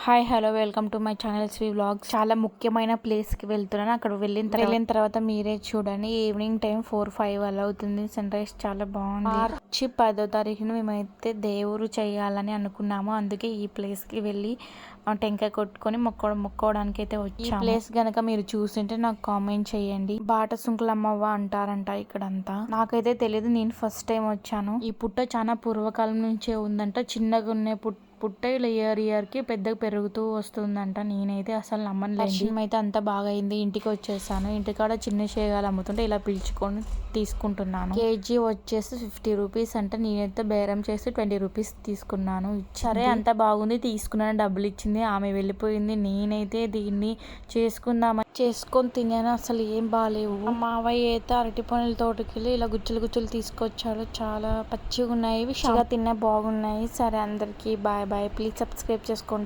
Hi hello welcome to my channel Sri vlogs. చాలా ముఖ్యమైన ప్లేస్కి వెళ్తున్నాను. అక్కడ వెళ్ళిన తర్వాత మీరే చూడండి. ఈవినింగ్ టైం 4-5 అలా అవుతుంది. సన్ రైజ్ చాలా బాగుంది. మార్చి 10వ తారీఖున మేమైతే దేవుడు చేయాలని అనుకున్నాము. అందుకే ఈ ప్లేస్కి వెళ్ళి టెంకాయ కొట్టుకొని మొక్కోవడానికి అయితే వచ్చాము. ఈ ప్లేస్ గనక మీరు చూసింటే నాకు కామెంట్ చేయండి. బాట సుంకులమ్మవ్వ అంటారంట ఇక్కడంతా. నాకైతే తెలియదు, నేను ఫస్ట్ టైం వచ్చాను. ఈ పుట్ట చాలా పూర్వకాలం నుంచే ఉందంట. చిన్నగా ఉన్న పుట్ట ఇలా ఇయర్ కి పెద్దగా పెరుగుతూ వస్తుందంట. నేనైతే అసలు నమ్మలేదు. దర్శనం అయితే అంత బాగా అయింది. ఇంటికి వచ్చేసాను. ఇంటికాడ చిన్న షేగాలు అమ్ముతుంటే ఇలా పిలుచుకొని తీసుకుంటున్నాను. కేజీ వచ్చేసి 50 రూపీస్ అంట. నేనైతే బేరం చేసి 20 రూపీస్ తీసుకున్నాను. సరే అంత బాగుంది తీసుకున్నాను, డబ్బులు ఇచ్చింది, ఆమె వెళ్ళిపోయింది. నేనైతే దీన్ని చేసుకొని తినాను. అసలు ఏం బాగాలేవు. మావయ్య అయితే అరటి పనుల తోటకెళ్ళి ఇలా గుచ్చులు తీసుకొచ్చాడు. చాలా పచ్చిగా ఉన్నాయి, చాలా తిన్నా బాగున్నాయి. సరే అందరికి బాయ్ బాయ్. ప్లీజ్ సబ్స్క్రైబ్ చేసుకోండి.